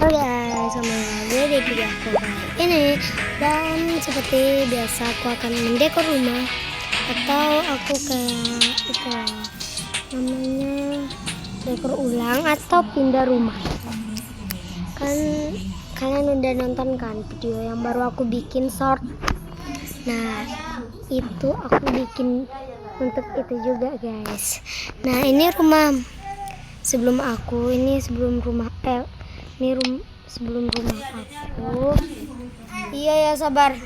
Oke guys, kembali lagi di video aku kali ini. Dan seperti biasa aku akan mendekor rumah, atau aku kayak itu namanya dekor ulang atau pindah rumah. Kan kalian udah nonton kan video yang baru aku bikin short. Nah itu aku bikin untuk itu juga guys. Nah ini rumah sebelum rumah aku. Iya ya, sabar.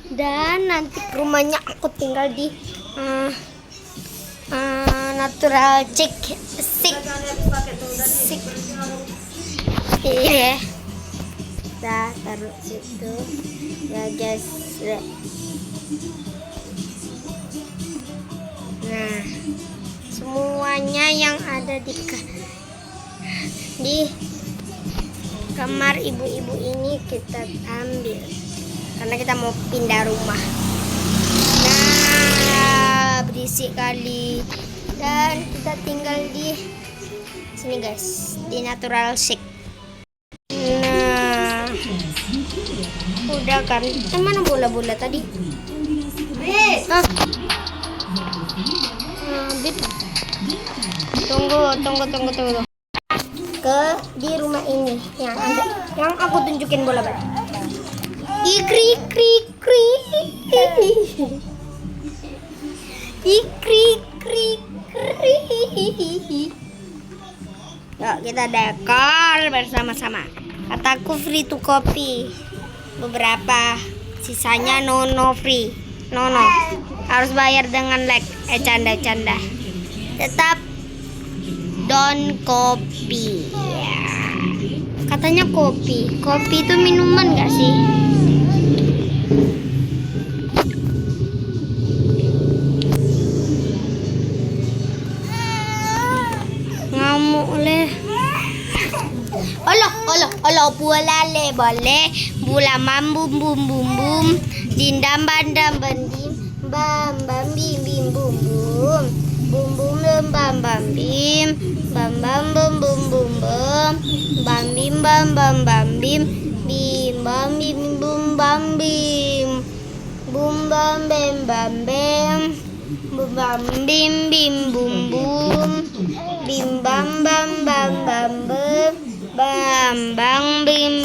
Dan nanti rumahnya aku tinggal di natural chic. Iya. Kita taruh situ ya guys. Nah, semuanya yang ada di kamar ibu-ibu ini kita ambil karena kita mau pindah rumah. Nah, berisik kali. Dan kita tinggal di sini guys, di natural chic. Nah, udah kan? Mana bola-bola tadi? Bib. Tunggu. Di rumah ini yang aku tunjukin bola balik. Ikri. Yuk kita dekor bersama-sama. Kataku free to copy beberapa, sisanya no free. No harus bayar dengan like. Canda. Tetap don't copy ya. Katanya kopi itu minuman gak sih? Ngamuk leh. Allah bola le boleh bola bum dindam bandam bandim bam bim bum bam bim bam bum bum bam bim bam bim bum bam bim bum bam bim bum bum bim bam bum bam bim bum bang bing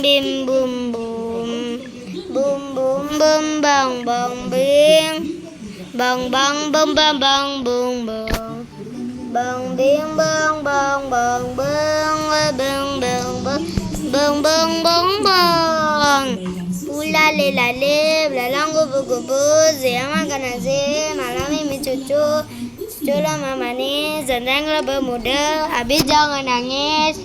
bang bum bang bum bang bing bang pula lelale belalang gubu zema kanaze malami cucu mama nih zendang lebih muda. Habis jangan nangis.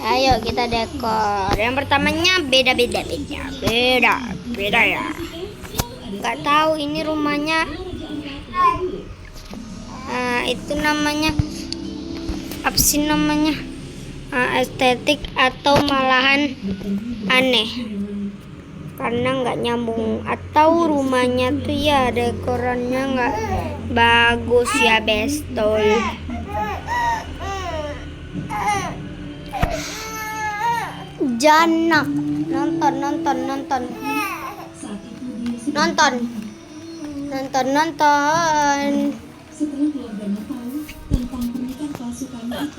Ayo kita dekor. Yang pertamanya beda ya. Nggak tahu ini rumahnya. Itu namanya apa sih namanya? Estetik atau malahan aneh karena nggak nyambung, atau rumahnya tuh ya dekorannya nggak bagus ya bestol. Janak nonton.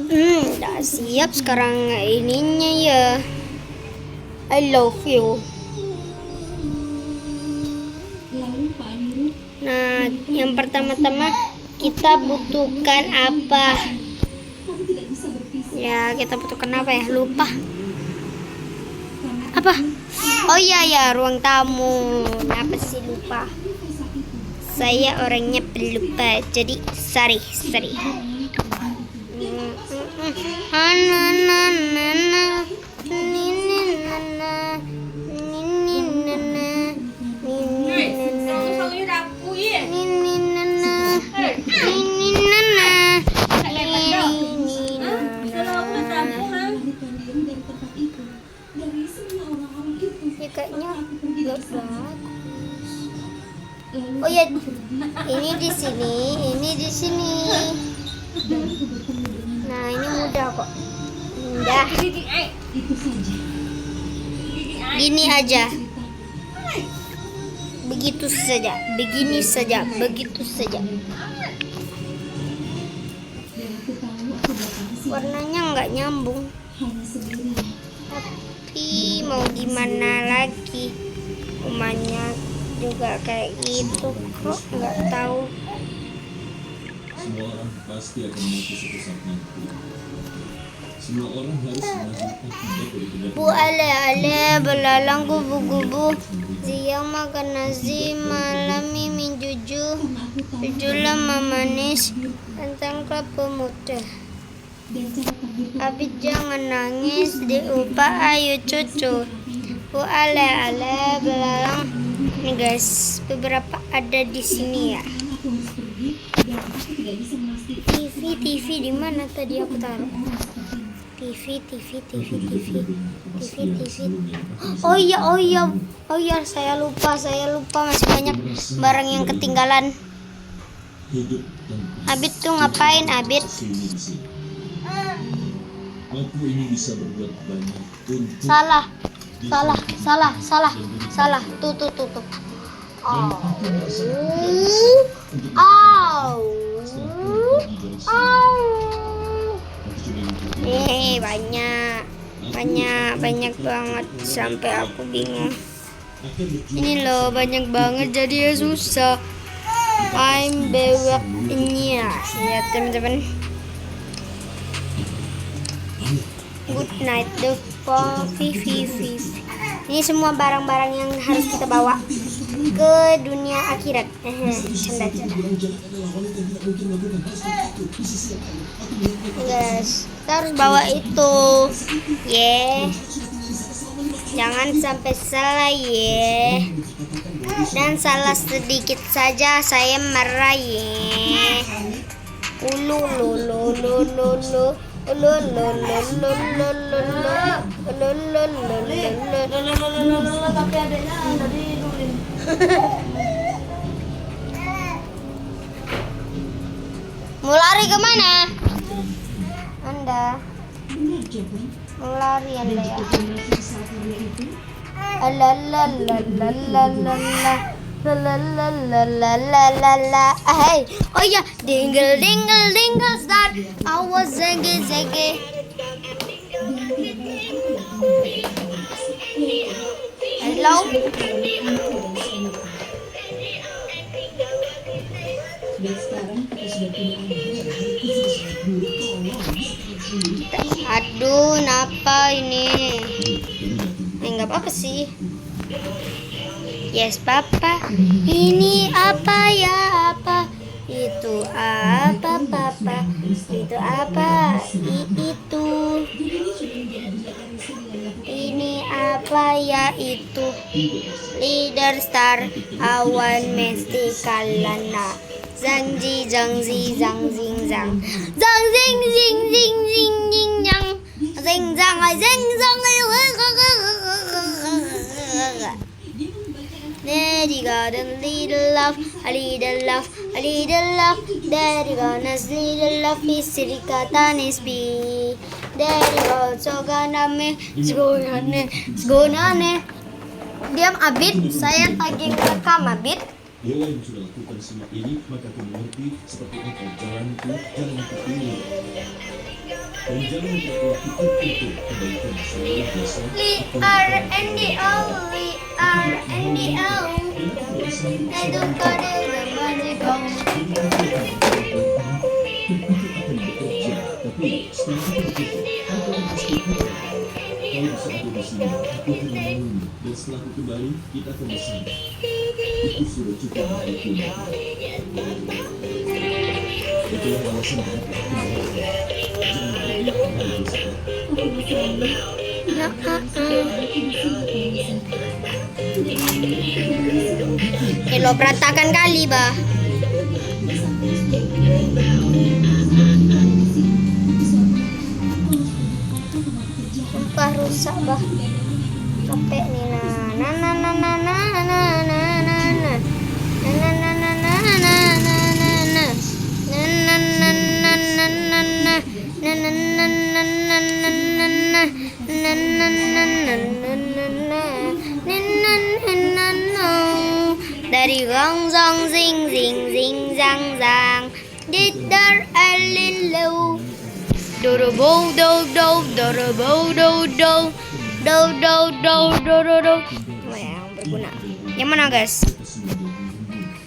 Udah siap sekarang ininya ya. I love you. Nah, yang pertama-tama kita butuhkan apa? Ya, kita butuhkan apa ya? Lupa. Apa? Oh iya, ruang tamu. Apa sih lupa? Saya orangnya pelupa, jadi sorry. Kayaknya nggak bagus. Oh ya, ini di sini. Nah ini mudah kok. Ini Udah. Gini aja. Begitu saja. Begini saja. Begitu saja. Warnanya nggak nyambung. Tapi mau gimana lagi? Rumahnya juga kayak gitu kok, nggak tahu. Semua orang pasti akan mati suatu saat nanti. Semua orang harus melakukan akibat dari kebaikan. Bu ale belalang kubu-kubu. Siang makan nasi, malam min juju. Juju lama manis, tentang kelapa muda. Abi jangan nangis, diupah ayo cucu. Bu ale belalang. Nih guys, beberapa ada di sini ya. TV di mana tadi aku taruh? TV. Oh iya, saya lupa masih banyak barang yang ketinggalan. Abid tuh ngapain, Abid? Aku ini bisa berbuat banyak untuk Salah. Tuh. Banyak banget sampai aku bingung. Ini loh banyak banget jadi ya susah. I'm bewaknya ya teman-teman. Good night the coffee. Ini semua barang-barang yang harus kita bawa ke dunia akhirat. Canda. Guys, kita harus bawa itu. Jangan sampai salah Dan salah sedikit saja saya marah Tapi adanya dari Nulin. Mau lari kemana? Anda mau lari Anda ya? Hey, oh ya, dingle start. I was zege. Hello. Aduh, napa ini? Enggak apa-apa sih. Yes, Papa. Ini apa ya? Apa? Itu apa, Papa? Itu apa? Itu. Ini apa ya itu? Leader star awan mesti kalana. Zang ji zang zi zang zing zang. Zang zing zing zing zing zing zang. Zing zang zing zang. Daddy got a little love, a little love, a little love. Daddy got a little love, istri kata nisbi. Daddy also gonna me, segonane. Diam Abid, saya lagi rekam Abid. Bila yang sudah lakukan semua ini, maka aku mengerti seperti apa jalanku, jalan aku ini. Dan jalan yang aku lakukan itu kebaikan selalu biasa. I don't got it, the magic Tentu akan bekerja, tapi setelah itu bekerja, aku akan pastikan kalau bisa ada di sini, aku akan menemui. Dan setelah aku kembali, kita akan bersama. Itu sudah cukup bagiku. Itulah alasan kenapa aku mengatakan jangan Hello, berantakan kali, bah. Sumpah rusak, bah. Capek nih, Dorobow dow dow, dorobow dow dow, dow dow dow dow dow dow. Oh, yang berguna. Yang mana guys?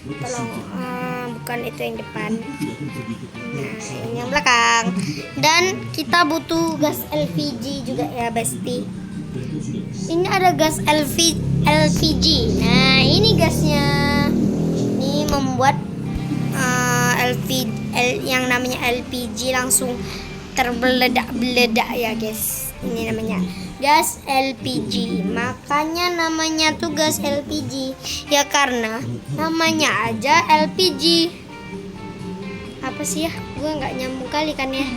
Tolong, bukan itu yang depan. Nah, ini yang belakang. Dan kita butuh gas LPG juga ya Besti. Ini ada gas LPG. Nah, ini gasnya. Ini membuat yang namanya LPG langsung terbeledak-beledak ya guys. Ini namanya gas LPG. Makanya namanya tuh gas LPG. Ya karena namanya aja LPG. Apa sih ya? Gue nggak nyambung kali kan ya.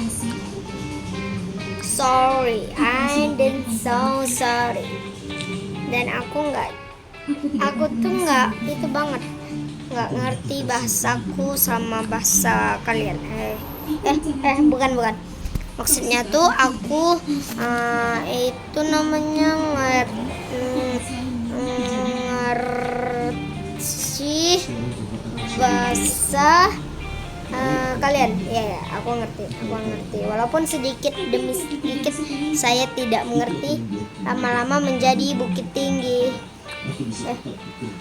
Sorry, I'm so sorry. Dan aku tuh nggak itu banget, nggak ngerti bahasaku sama bahasa kalian. Bukan. Maksudnya tuh aku itu namanya ngerti bahasa kalian. Ya, aku ngerti. Walaupun sedikit demi sedikit saya tidak mengerti, lama-lama menjadi bukit tinggi.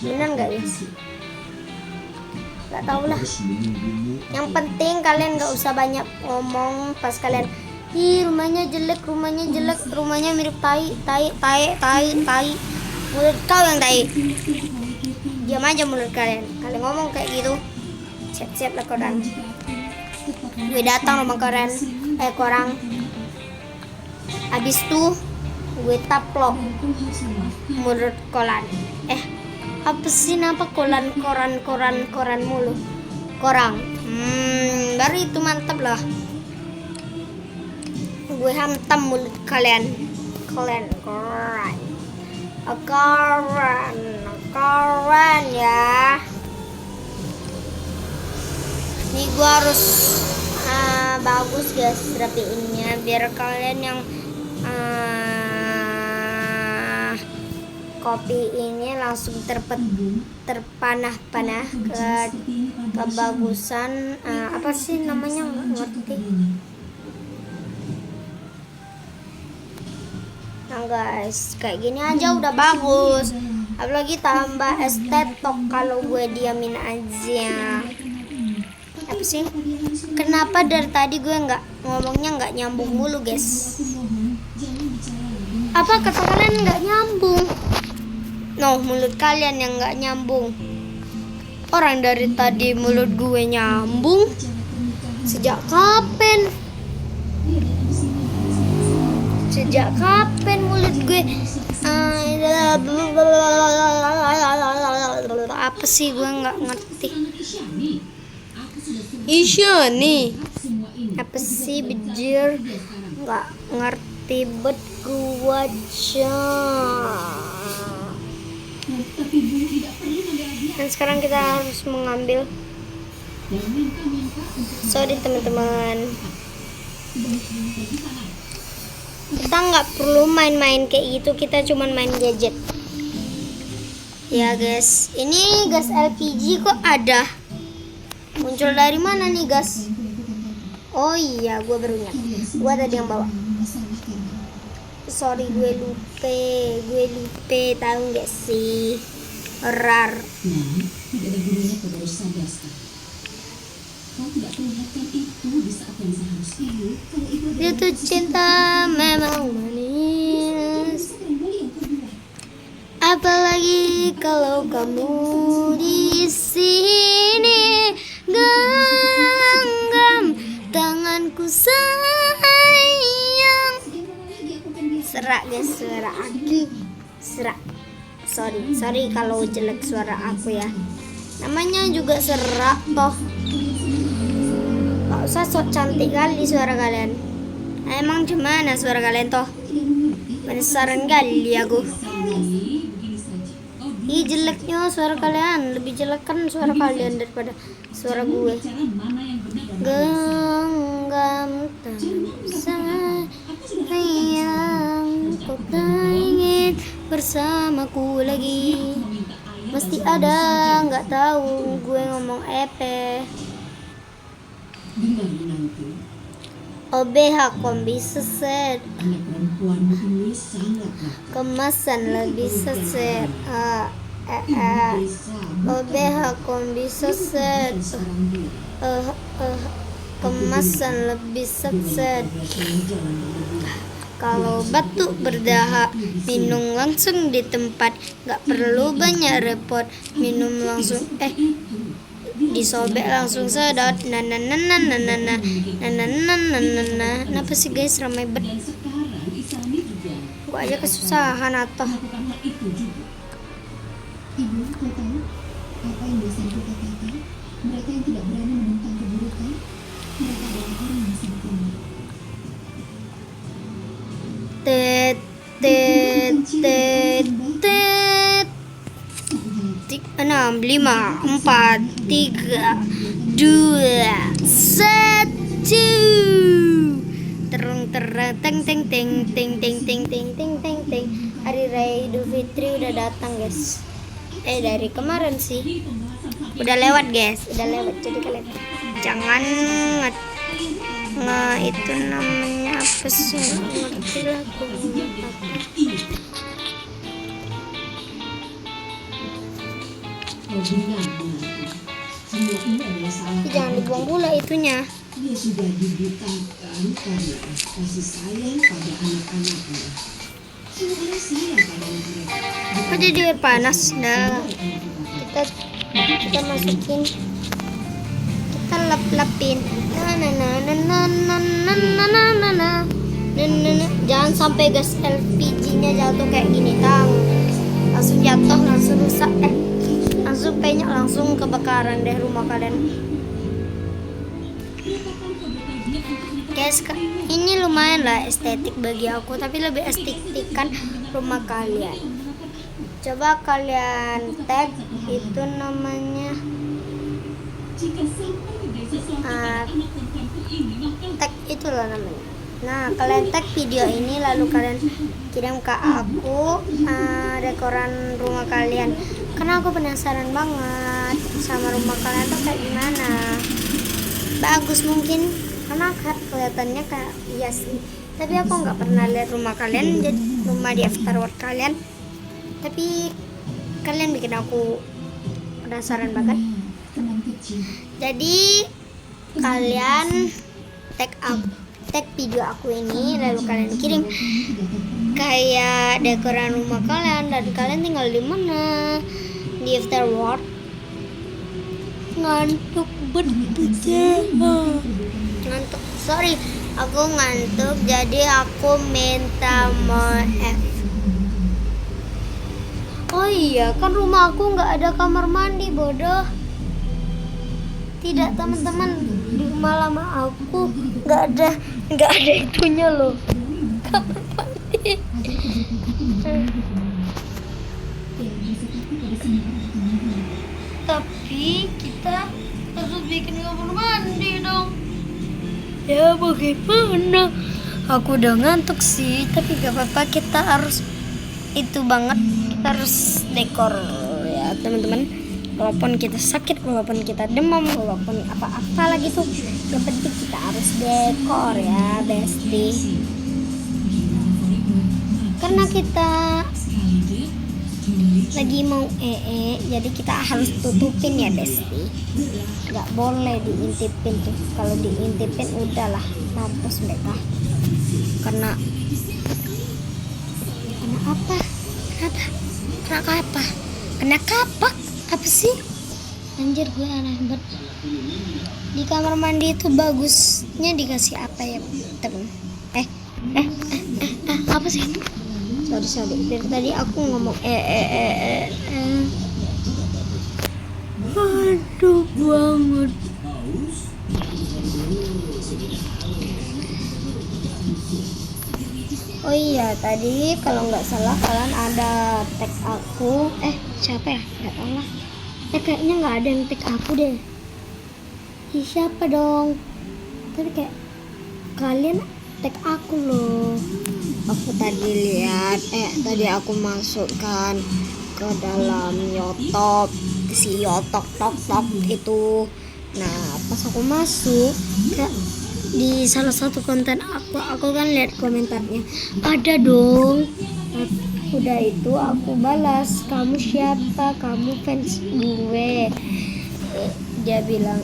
Benar nggak guys? Gak tau lah. Yang penting kalian gak usah banyak ngomong pas kalian rumahnya jelek, rumahnya mirip tai. Mulut kau yang tai. Diam aja mulut kalian. Kalian ngomong kayak gitu, siap-siap lah korang. Gue datang rumah korang. Abis tuh gue taplok mulut kolan. Apa sih nama koran mulu korang. Baru itu mantap lah. Gue hantam mulut kalian koran ya. Ini gue harus bagus guys rapiinnya biar kalian yang kopi ini langsung terpanah-panah ke kebagusan. Apa sih namanya, nggak ngerti. Nah guys, kayak gini aja udah bagus, apalagi tambah estetok kalau gue diamin aja. Apa sih, kenapa dari tadi gue ngomongnya nggak nyambung mulu guys? Apa kata kalian nggak nyambung? No, mulut kalian yang nggak nyambung. Orang dari tadi mulut gue nyambung. Sejak kapan mulut gue apa sih, gue nggak ngerti. Isya nih apa sih bejir, nggak ngerti bet gue aja. Dan sekarang kita harus mengambil. Sorry teman-teman, kita nggak perlu main-main kayak gitu, kita cuman main gadget ya guys. Ini gas LPG kok ada, muncul dari mana nih gas? Oh iya, gue baru ingat, gue tadi yang bawa. Sorry, gue lupa, tahu nggak sih? Rar. Tidak ada gunanya kau baru sadar sekarang. Kau tidak perlihatkan itu di saat yang seharusnya. Kalau itu Jatuh cinta memang manis, apalagi kalau kamu di sini. Genggam tanganku sayang. Serak guys, suara aku serak. Sorry kalau jelek suara aku ya. Namanya juga serak toh. Gak usah sok cantik kali suara kalian. Emang gimana suara kalian toh? Penasaran kali aku. Ih, jeleknya suara kalian. Lebih jelek kan suara kalian daripada suara gue. Genggam tanganku sayang, kau tak ingin bersamaku lagi. Mesti ada, nggak tahu gue ngomong dengar menantu. OBH kombi seset. Anak perempuanmu ini sangatlah Kemasan lebih seset. desa. OBH kombi seset. Sekarang dia Kemasan lebih seset. jalan Kalau batuk berdahak, minum langsung di tempat, nggak perlu banyak repot. Minum langsung, disobek langsung sedot. Kenapa sih guys ramai banget? sekarang Isami juga Gua aja kesusahan atau melakukan hal itu juga. Ibu, kau tahu apa yang dosenku katakan? Mereka yang tidak berani menentang keburukan, mereka adalah orang yang sangat lemah. tet tet tet tet. 6, 5, 4, 3, 2, 1. Terung terang teng teng teng teng teng teng teng teng teng teng. Hari Raya Idul Fitri udah datang guys. Dari kemarin sih. Udah lewat guys, udah lewat. Jadi kalian jangan itu namanya apa sih? Nggak ngerti lah aku ngomong apa. Kau benar, anakku. Semua ini adalah salah Tapi jangan dibuang pula itunya. Dia sudah dibutakan karena kasih sayang pada anak-anaknya. Semua orang sayang pada anak mereka. Kok jadi air panas? Dah. Kita masukin. Kita lap-lapin. Jangan sampai gas LPG-nya jatuh kayak gini, tang. Langsung jatuh, langsung rusak. Langsung penyok, langsung kebakaran deh rumah kalian. Guys, ini lumayan lah estetik bagi aku, tapi lebih estetik kan rumah kalian. Coba kalian tag itu namanya tag itulah namanya. Nah, kalian tag video ini lalu kalian kirim ke aku dekoran rumah kalian. Karena aku penasaran banget sama rumah kalian tuh kayak gimana. Bagus mungkin karena kelihatannya kayak iya sih. Tapi aku nggak pernah lihat rumah kalian, jadi rumah di afterworld kalian. Tapi kalian bikin aku penasaran banget. Jadi kalian tag video aku ini lalu kalian kirim kayak dekoran rumah kalian dan kalian tinggal di mana di afterworld. Ngantuk betul. Ngantuk, sorry, aku ngantuk jadi aku minta maaf. Oh iya, kan rumah aku nggak ada kamar mandi, bodoh. Tidak teman-teman, di rumah lama aku nggak ada itunya loh, kamar mandi. Tapi kita harus bikin kamar mandi dong. Ya bagaimana? Aku udah ngantuk sih, tapi gak apa-apa, kita harus itu banget, kita harus dekor ya teman-teman. Walaupun kita sakit, walaupun kita demam, walaupun apa-apa lagi tuh, yang penting kita harus dekor ya bestie. Karena kita lagi mau jadi kita harus tutupin ya bestie. Gak boleh diintipin tuh, kalau diintipin udahlah mampus mereka. Karena apa? Kena kapak apa sih? Anjir, gue aneh banget. Di kamar mandi itu bagusnya dikasih apa ya temen? Apa sih? Sorry. Dari tadi aku ngomong aduh banget. Oh iya, tadi kalau nggak salah kalian ada tag aku. Siapa ya? Nggak tahu lah. Kayaknya nggak ada yang tag aku deh. Siapa dong? Tadi kayak kalian tag aku loh. Aku tadi lihat, tadi aku masukkan ke dalam YouTube si Yotok tok tok itu. Nah, pas aku masuk, di salah satu konten aku kan lihat komentarnya ada dong. Nah, udah itu aku balas, kamu siapa, kamu fans gue. Dia bilang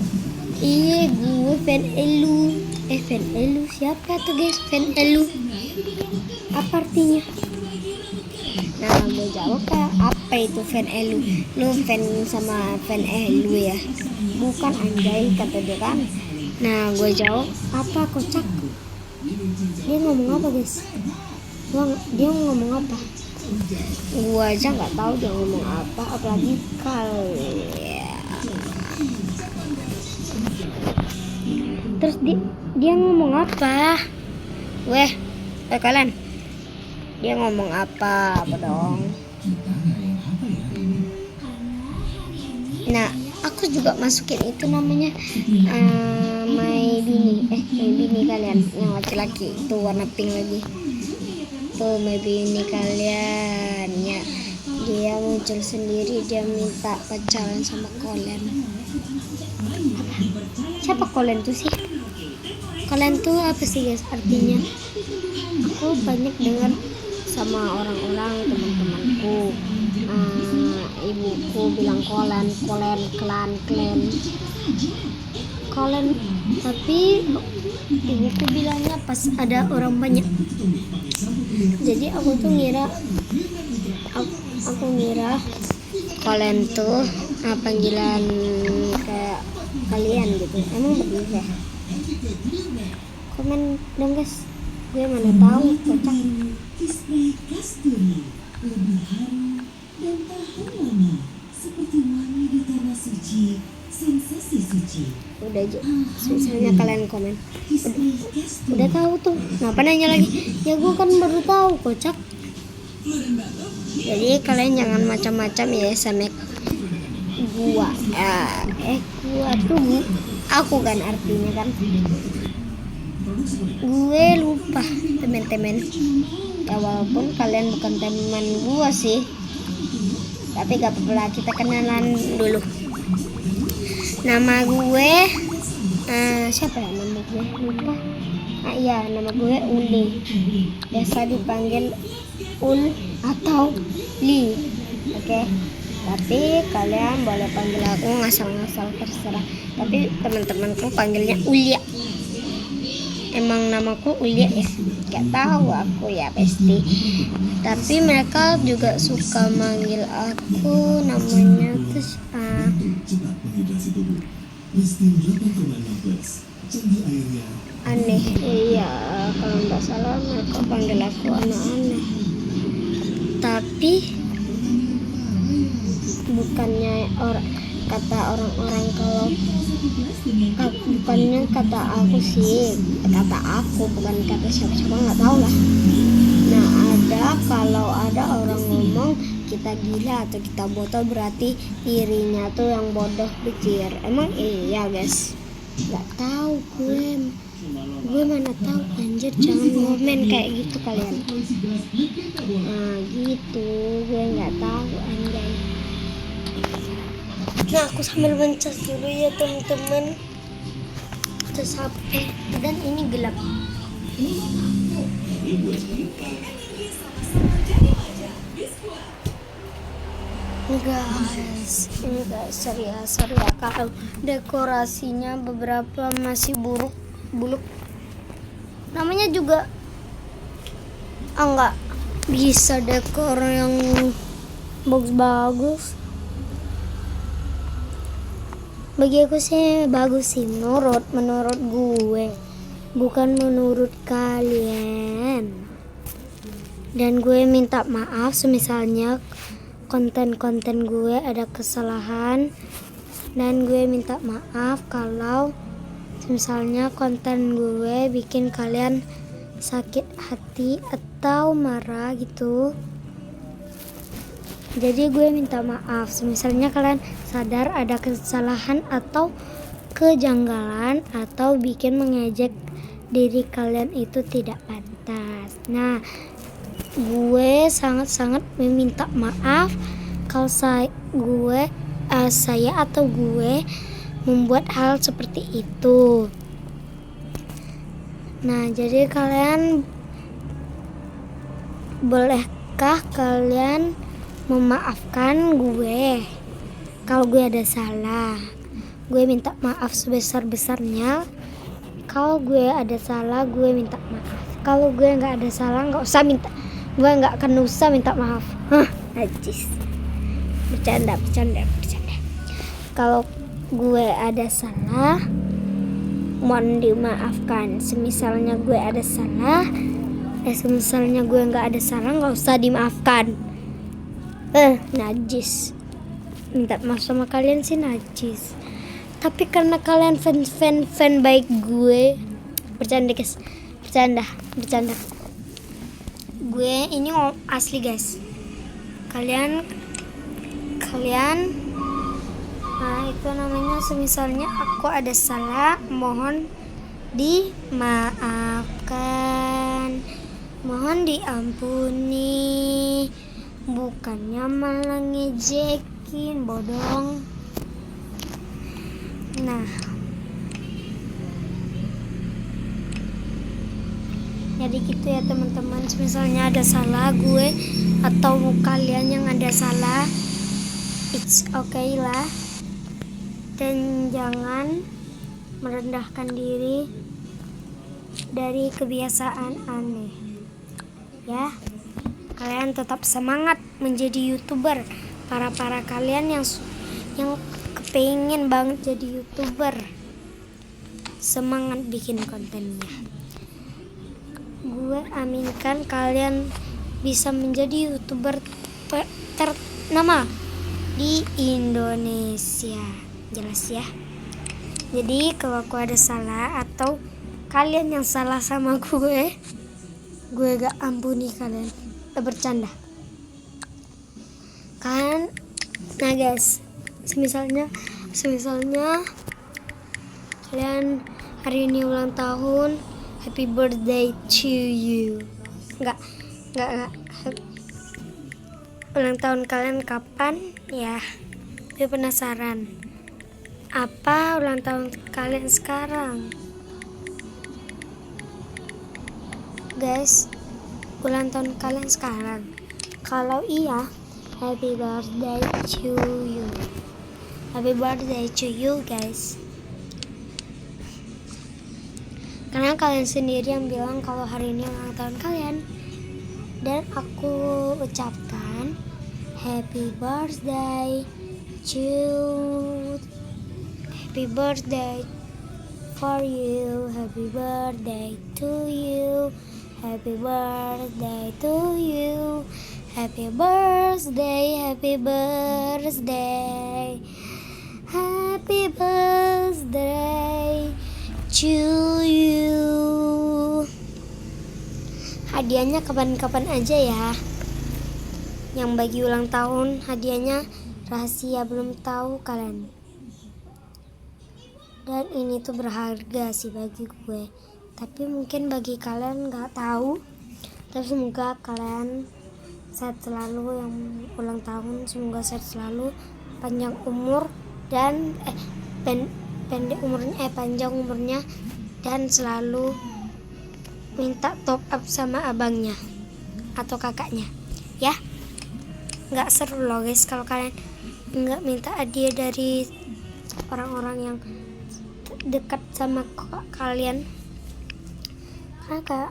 iya gue fan elu. Fan elu siapa tuh guys? Fan elu apa artinya? Nah gue jawab apa itu fan elu? Lu fan sama fan elu ya? Bukan anjay, kata dia kan. Nah gue jawab apa kocak? Dia ngomong apa guys? Dia ngomong apa? Gue aja nggak tahu dia ngomong apa, apalagi kalian. Terus dia ngomong apa? Kalian, dia ngomong apa dong? Nah aku juga masukin itu namanya my bini kalian yang laki-laki itu warna pink lagi tuh, my bini kalian ya. Dia muncul sendiri, dia minta pacaran sama Kolen. Siapa Kolen tuh sih? Kolen tuh apa sih guys artinya? Aku banyak dengar sama orang-orang, teman-temanku, ibuku bilang Kolen, tapi ibuku bilangnya pas ada orang banyak. Jadi aku tuh ngira Kolen tuh panggilan kayak kalian gitu. Emang betul ya? Komen dong guys, gue mana tahu kocak. Kisah kasturi lebih harum dan tahan lama seperti wangi di tanah suci, sensasi suci. Udah aja, misalnya kalian komen udah tahu tuh, kenapa nanya lagi? Ya gue kan baru tahu kocak. Jadi kalian jangan macam-macam ya sama gua. Gua tuh aku kan artinya kan. Gue lupa teman-teman. Ya walaupun kalian bukan teman gua sih, tapi gak apa-apa, kita kenalan dulu. Nama gue siapa ya nama gue? Lupa. Iya, nama gue Uli. Biasa dipanggil Ul atau Li. Oke. Tapi kalian boleh panggil aku ngasal-ngasal terserah. Tapi teman-temanku panggilnya Ulia. Emang namaku Ulia ya? Gak tahu aku ya pasti. Tapi mereka juga suka manggil aku namanya tuh Cepat menghidrasi tubuh. Listing 8,16. Tinggi airnya. aneh. Iya, kalau nggak salah mereka panggil aku aneh-aneh. Tapi bukannya kata orang-orang kalau bukannya kata aku sih, kata aku bukan kata siapa-siapa, nggak tahu lah. Nah kalau ada orang ngomong kita gila atau kita bodoh, berarti dirinya tuh yang bodoh pikir. Emang iya guys? Nggak tahu gue mana tahu anjir, jangan komen kayak gitu kalian. Nah gitu, gue nggak tahu anjay. Nah aku sambil mencas dulu ya teman-teman, terus HP dan ini gelap. Enggak serius ya, kalau dekorasinya beberapa masih buluk. Namanya juga enggak bisa dekor yang bagus. Bagi aku sih bagus sih, menurut gue, bukan menurut kalian. Dan gue minta maaf semisalnya konten-konten gue ada kesalahan, dan gue minta maaf kalau misalnya konten gue bikin kalian sakit hati atau marah gitu. Jadi gue minta maaf misalnya kalian sadar ada kesalahan atau kejanggalan atau bikin mengejek diri kalian itu tidak pantas. Nah, gue sangat-sangat meminta maaf kalau saya atau gue membuat hal seperti itu. Nah, jadi kalian bolehkah kalian memaafkan gue kalau gue ada salah? Gue minta maaf sebesar-besarnya. Kalau gue ada salah, gue minta maaf. Kalau gue nggak ada salah, nggak usah minta. Gue nggak akan usah minta maaf. Najis. Bercanda. Kalau gue ada salah, mohon dimaafkan. Semisalnya gue ada salah, semisalnya gue nggak ada salah, nggak usah dimaafkan. Najis. Minta maaf sama kalian sih najis. Tapi karena kalian fan baik gue, bercanda guys, bercanda. Gue ini asli guys. Kalian, nah itu namanya semisalnya aku ada salah, mohon dimaafkan, mohon diampuni, bukannya malah ngejekin, bodong. Nah, jadi gitu ya teman-teman. Misalnya ada salah gue atau kalian yang ada salah, it's okay lah. Dan jangan merendahkan diri dari kebiasaan aneh. Ya, kalian tetap semangat menjadi YouTuber. Para kalian yang kepengen banget jadi YouTuber, semangat bikin kontennya. Gue aminkan kalian bisa menjadi YouTuber ternama di Indonesia. Jelas ya. Jadi kalau aku ada salah atau kalian yang salah sama gue gak ampuni kalian. Bercanda kan. Nah guys, Semisalnya kalian hari ini ulang tahun, happy birthday to you. Enggak. Ulang tahun kalian kapan? Ya, gue penasaran. Apa ulang tahun kalian sekarang? Guys, ulang tahun kalian sekarang? Kalau iya, happy birthday to you. Happy birthday to you guys. Karena kalian sendiri yang bilang kalau hari ini ulang tahun kalian. Dan aku ucapkan happy birthday for you. Happy birthday to you. Happy birthday to you. Happy birthday. Happy birthday to you. Hadiahnya kapan-kapan aja ya. Yang bagi ulang tahun hadiahnya rahasia, belum tahu kalian. Dan ini tuh berharga sih bagi gue. Tapi mungkin bagi kalian nggak tahu. Tapi semoga kalian sehat selalu yang ulang tahun. Semoga sehat selalu, panjang umur dan pendek umurnya, panjang umurnya, dan selalu minta top up sama abangnya atau kakaknya ya. Nggak seru loh guys kalau kalian nggak minta hadiah dari orang-orang yang dekat sama kalian. Kakak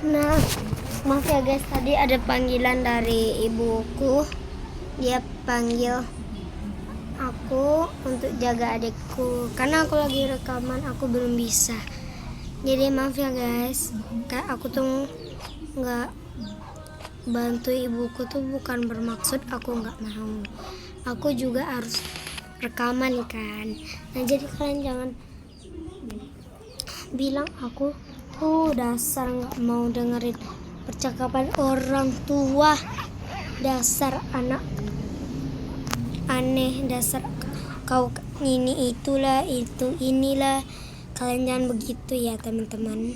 Nah, maaf ya guys, tadi ada panggilan dari ibuku. Dia panggil aku untuk jaga adikku. Karena aku lagi rekaman, aku belum bisa. Jadi maaf ya guys. Kayak aku tuh nggak bantu ibuku tuh bukan bermaksud aku nggak mau. Aku juga harus rekaman kan. Nah jadi kalian jangan bilang aku dasar nggak mau dengerin percakapan orang tua, dasar anak aneh, dasar kau ini itulah itu inilah. kalian jangan begitu ya teman-teman.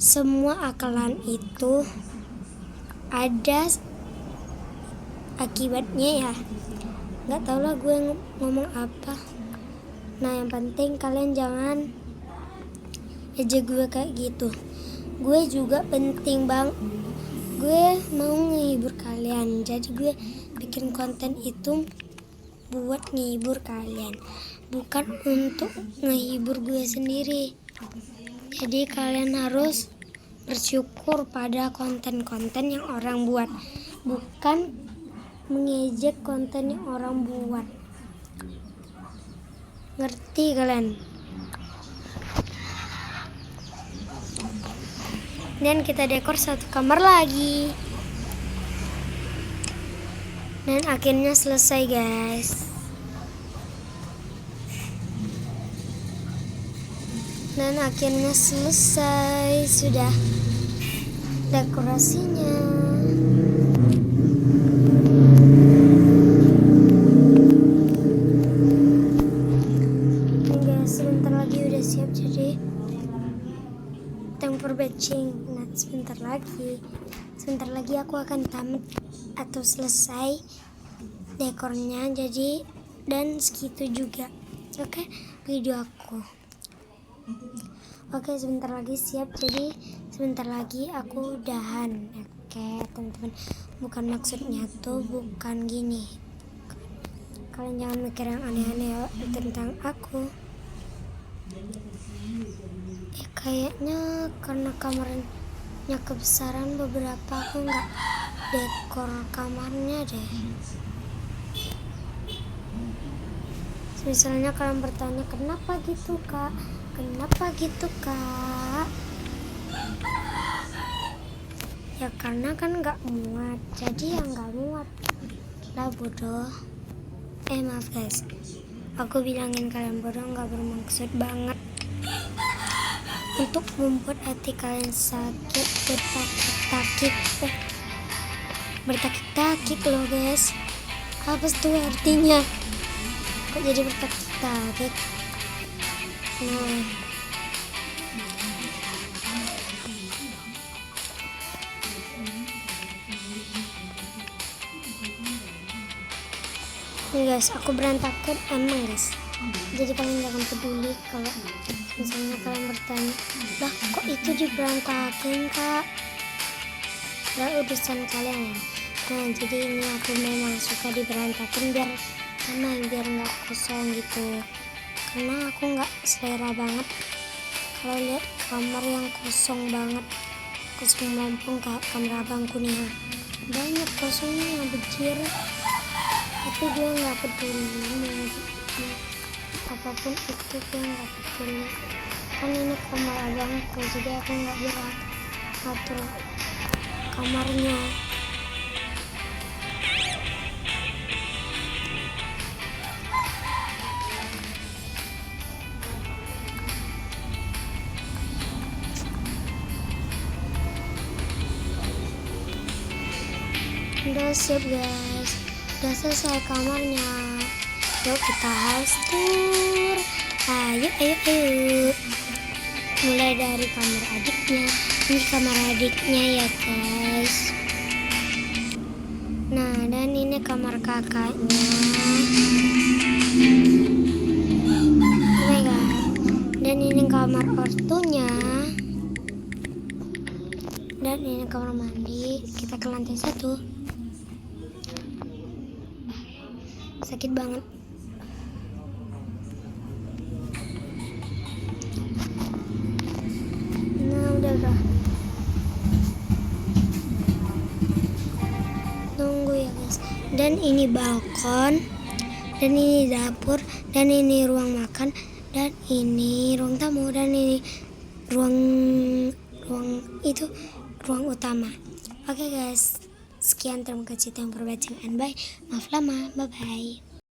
Semua akalan itu ada akibatnya ya. Nggak tau lah gue ngomong apa. Nah yang penting kalian jangan aja gue kayak gitu. Gue juga penting bang. Gue mau ngehibur kalian. Jadi gue bikin konten itu buat ngehibur kalian, bukan untuk ngehibur gue sendiri. Jadi kalian harus bersyukur pada konten-konten yang orang buat, bukan mengejek konten yang orang buat. Ngerti kalian? Dan kita dekor satu kamar lagi. Dan akhirnya selesai guys. Dan akhirnya selesai sudah dekorasinya. Ini guys, sebentar lagi udah siap jadi temper batching. Nah sebentar lagi aku akan tamat atau selesai dekornya. Jadi dan segitu juga oke video aku. Oke sebentar lagi siap, jadi sebentar lagi aku udahan. Oke teman-teman, bukan maksudnya tuh bukan gini, kalian jangan mikir yang aneh-aneh tentang aku. Kayaknya karena kamarnya kebesaran beberapa, aku nggak dekor kamarnya deh. Misalnya kalian bertanya kenapa gitu kak, ya karena kan nggak muat, jadi ya nggak muat lah bodoh. Maaf guys, aku bilangin kalian bodoh nggak bermaksud banget untuk membuat hati kalian sakit bertakik-takik loh guys. Apa tuh artinya? Kok jadi bertakik-takik? Nah nih guys, aku berantakan emang guys. Jadi kalian jangan peduli kalau misalnya kalian bertanya, lah kok itu diberantakin kak? Lah urusan kalian ya. Nah jadi ini aku memang suka diberantakin biar nggak kosong gitu. Karena aku nggak selera banget kalau lihat kamar yang kosong banget, kosong melompong kayak kamar abangku nih. Banyak kosongnya yang bejir, tapi gue nggak peduli. Apapun itu gue nggak peduli. Kan ini kamar abangku, jadi aku nggak bisa atur kamarnya. Udah siap guys, udah selesai kamarnya. Yuk kita house tour. Ayo. Mulai dari kamar adiknya. Ini kamar adiknya ya guys. Nah dan ini kamar kakaknya. Oh my god. Dan ini kamar ortunya. Dan ini kamar mandi. Kita ke lantai 1. Sakit banget. Nah udah. Tunggu ya guys. Dan ini balkon, dan ini dapur, dan ini ruang makan, dan ini ruang tamu, dan ini ruang utama. Oke guys, sekian, terima kasih yang for watching and bye. Maaf lama, bye bye.